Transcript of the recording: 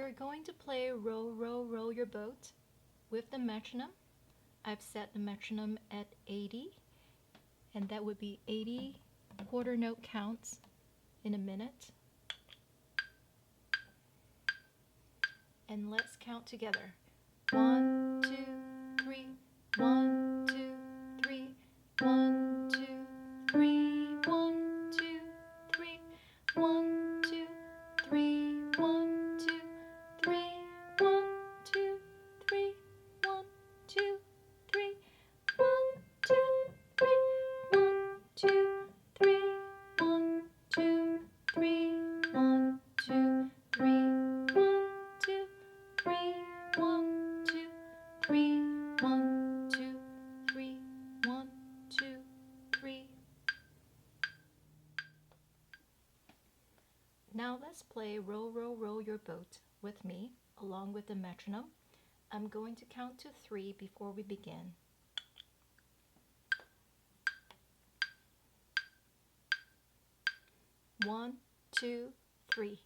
We're going to play Row, Row, Row Your Boat with the metronome. I've set the metronome at 80, and that would be 80 quarter note counts in a minute. And let's count together. 1, 2, 3, 1, 2, 3, 1, 2, 3, 1, 2, 3, 1, 2, 3, 1, 2, 3, 1, 2, 3, 1, 2, 3, 1, 2, 3, 1, 2, 3, 1, 2, 3, 1, 2, 3, 1, 2, 3, 1, 2, 3, 1, 2, 3, 1, 2, 3. Now let's play Row, Row, Row Your Boat with me, along with the metronome. I'm going to count to 3 before we begin. 1, 2, 3.